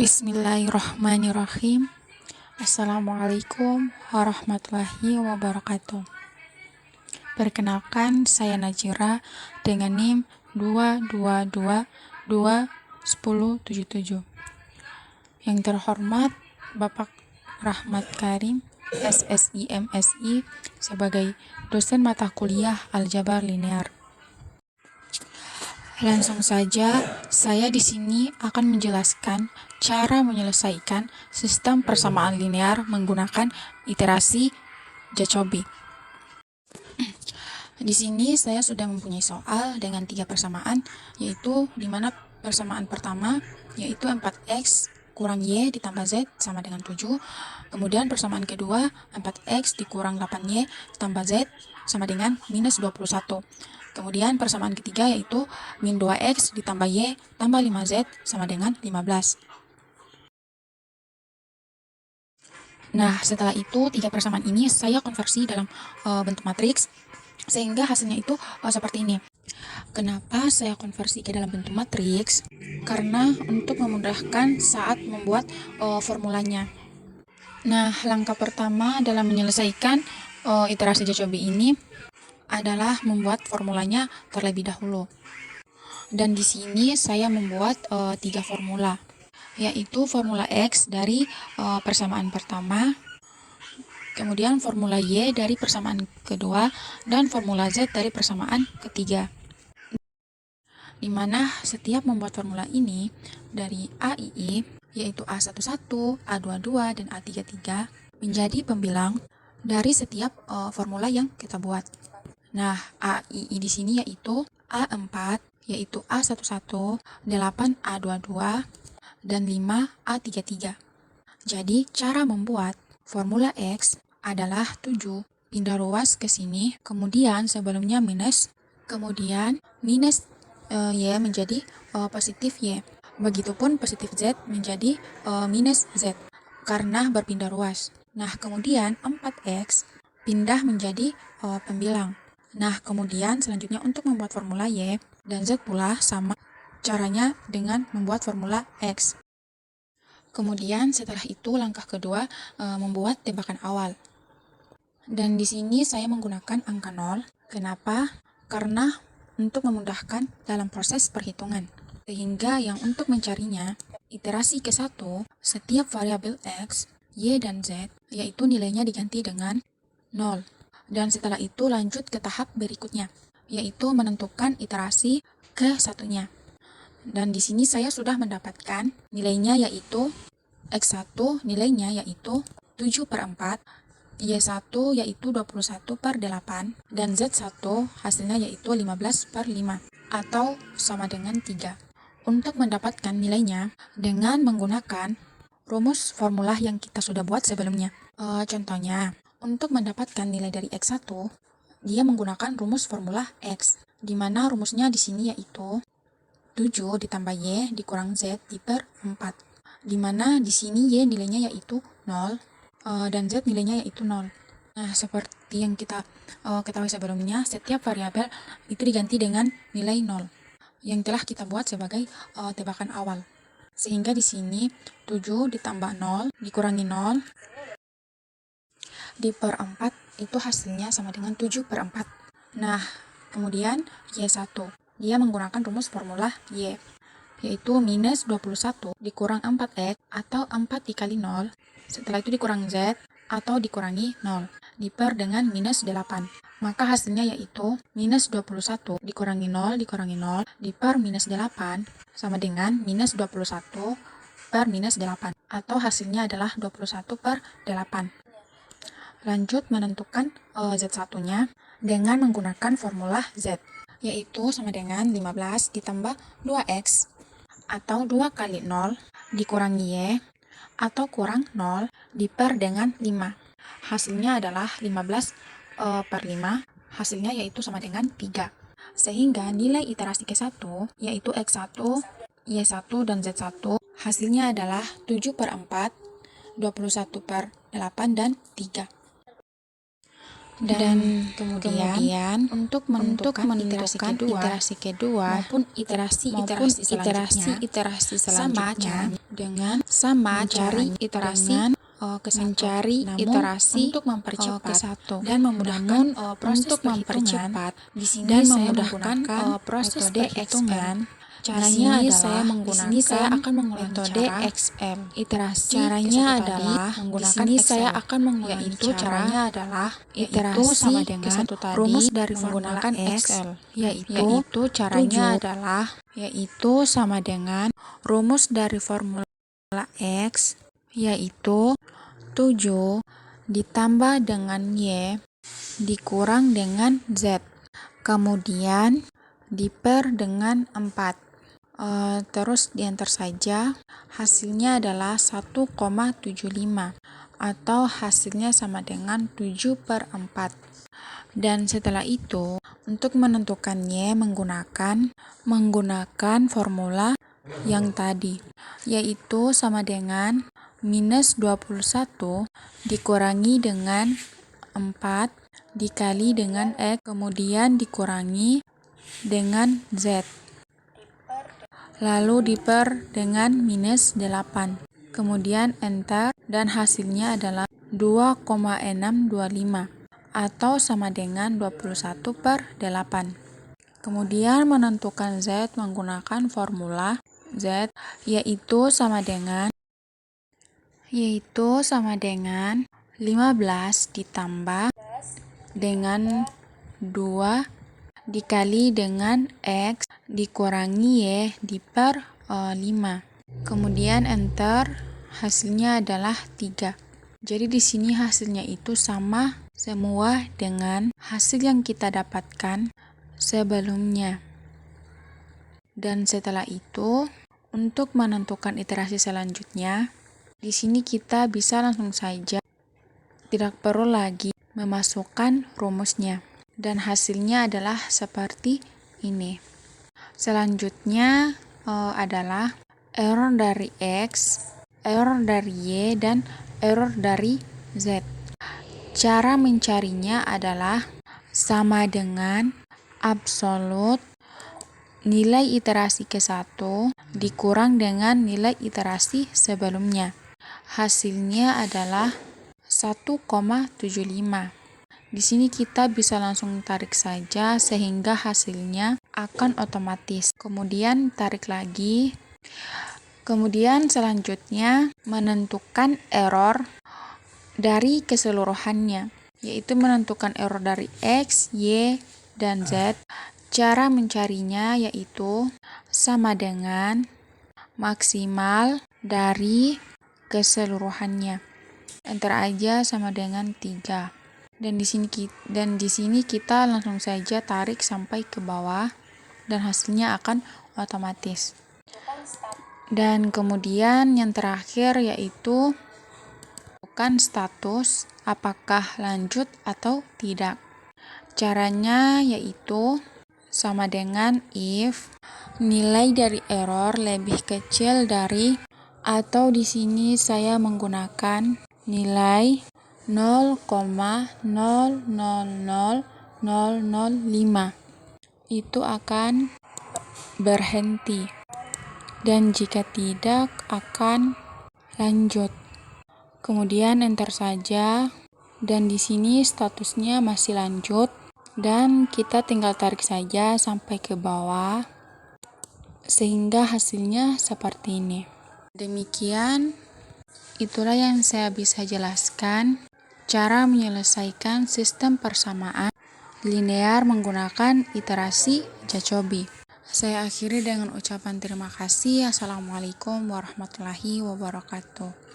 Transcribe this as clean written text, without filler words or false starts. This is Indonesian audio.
Bismillahirrahmanirrahim. Assalamualaikum warahmatullahi wabarakatuh. Perkenalkan, saya Najira dengan NIM 222210077. Yang terhormat Bapak Rahmat Karim, SSI MSI, sebagai dosen mata kuliah Aljabar Linear. Langsung saja, saya di sini akan menjelaskan cara menyelesaikan sistem persamaan linear menggunakan iterasi Jacobi. Di sini saya sudah mempunyai soal dengan 3 persamaan, yaitu di mana persamaan pertama yaitu 4x kurang y ditambah z sama dengan 7. Kemudian persamaan kedua 4x dikurang 8y ditambah z sama dengan minus 21. Kemudian persamaan ketiga yaitu min 2x ditambah y tambah 5z sama dengan 15. Nah, setelah itu 3 persamaan ini saya konversi dalam bentuk matriks, sehingga hasilnya itu seperti ini. Kenapa saya konversi ke dalam bentuk matriks? Karena untuk memudahkan saat membuat formulanya. Nah, langkah pertama dalam menyelesaikan iterasi Jacobi ini adalah membuat formulanya terlebih dahulu. Dan di sini saya membuat 3 formula, yaitu formula X dari persamaan pertama, kemudian formula Y dari persamaan kedua, dan formula Z dari persamaan ketiga. Di mana setiap membuat formula ini dari AII, yaitu A11, A22, dan A33, menjadi pembilang dari setiap formula yang kita buat. Nah, AII di sini yaitu A4, yaitu A11, 8 A22, dan 5 A33. Jadi, cara membuat formula X adalah 7. Pindah ruas ke sini, kemudian sebelumnya minus, kemudian minus Y menjadi positif Y. Begitupun positif Z menjadi minus Z, karena berpindah ruas. Nah, kemudian 4X pindah menjadi pembilang. Nah, kemudian selanjutnya untuk membuat formula Y dan Z pula sama caranya dengan membuat formula X. Kemudian setelah itu langkah kedua membuat tebakan awal. Dan di sini saya menggunakan angka 0. Kenapa? Karena untuk memudahkan dalam proses perhitungan. Sehingga yang untuk mencarinya, iterasi ke-1, setiap variabel X, Y, dan Z, yaitu nilainya diganti dengan 0. Dan setelah itu lanjut ke tahap berikutnya, yaitu menentukan iterasi ke-1-nya. Dan di sini saya sudah mendapatkan nilainya yaitu X1 nilainya yaitu 7/4, Y1 yaitu 21/8, dan Z1 hasilnya yaitu 15/5, atau sama dengan 3. Untuk mendapatkan nilainya dengan menggunakan rumus formula yang kita sudah buat sebelumnya. Contohnya, untuk mendapatkan nilai dari X1, dia menggunakan rumus formula X, di mana rumusnya di sini yaitu 7 ditambah Y dikurang Z diper 4, di mana di sini Y nilainya yaitu 0, dan Z nilainya yaitu 0. Nah, seperti yang kita ketahui sebelumnya, setiap variabel itu diganti dengan nilai 0 yang telah kita buat sebagai tebakan awal. Sehingga di sini 7 ditambah 0 dikurangi 0 diper 4 itu hasilnya sama dengan 7/4. Nah, kemudian Y1, dia menggunakan rumus formula Y, yaitu minus 21 dikurang 4X atau 4 dikali 0, setelah itu dikurang Z atau dikurangi 0, diper dengan minus 8. Maka hasilnya yaitu minus 21 dikurangi 0 dikurangi 0 diper minus 8 sama dengan minus 21 per minus 8, atau hasilnya adalah 21/8. Lanjut menentukan Z1-nya dengan menggunakan formula Z, yaitu sama dengan 15 ditambah 2X atau 2 kali 0 dikurangi Y atau kurang 0 diper dengan 5. Hasilnya adalah 15/5, hasilnya yaitu sama dengan 3. Sehingga nilai iterasi ke-1 yaitu X1, Y1, dan Z1 hasilnya adalah 7/4, 21/8, dan 3. Dan kemudian untuk menentukan iterasi kedua maupun iterasi selanjutnya sama mencari iterasi untuk mempercepat dan memudahkan proses perhitungan. Di sini saya menggunakan proses perhitungan. Caranya adalah di sini saya akan mengulangi metode XM. Iterasi caranya adalah di sini saya akan mengulangi caranya adalah iterasi sama dengan rumus dari menggunakan Excel, yaitu caranya adalah sama dengan rumus dari formula X, yaitu 7 ditambah dengan Y dikurang dengan Z, kemudian diper dengan 4. Terus dienter saja, hasilnya adalah 1,75 atau hasilnya sama dengan 7/4. Dan setelah itu, untuk menentukannya menggunakan formula yang tadi, yaitu sama dengan minus 21 dikurangi dengan 4 dikali dengan X, kemudian dikurangi dengan Z, lalu diper dengan minus 8, kemudian enter, dan hasilnya adalah 2,625 atau sama dengan 21/8. Kemudian menentukan Z menggunakan formula Z, yaitu sama dengan 15 ditambah dengan 2 dikali dengan X dikurangi Y diper 5. Kemudian enter, hasilnya adalah 3. Jadi di sini hasilnya itu sama semua dengan hasil yang kita dapatkan sebelumnya. Dan setelah itu, untuk menentukan iterasi selanjutnya, di sini kita bisa langsung saja, tidak perlu lagi memasukkan rumusnya. Dan hasilnya adalah seperti ini. Selanjutnya adalah error dari X, error dari Y, dan error dari Z. Cara mencarinya adalah sama dengan absolut nilai iterasi ke-1 dikurang dengan nilai iterasi sebelumnya. Hasilnya adalah 1,75. Di sini kita bisa langsung tarik saja sehingga hasilnya akan otomatis. Kemudian tarik lagi. Kemudian selanjutnya menentukan error dari keseluruhannya, yaitu menentukan error dari X, Y, dan Z. Cara mencarinya yaitu sama dengan maksimal dari keseluruhannya. Enter aja sama dengan 3. Dan di sini kita langsung saja tarik sampai ke bawah dan hasilnya akan otomatis. Dan kemudian yang terakhir yaitu bukan status apakah lanjut atau tidak. Caranya yaitu sama dengan if nilai dari error lebih kecil dari, atau di sini saya menggunakan nilai 0,000005, itu akan berhenti, dan jika tidak akan lanjut. Kemudian enter saja, dan di sini statusnya masih lanjut, dan kita tinggal tarik saja sampai ke bawah sehingga hasilnya seperti ini. Demikian, itulah yang saya bisa jelaskan cara menyelesaikan sistem persamaan linear menggunakan iterasi Jacobi. Saya akhiri dengan ucapan terima kasih. Assalamualaikum warahmatullahi wabarakatuh.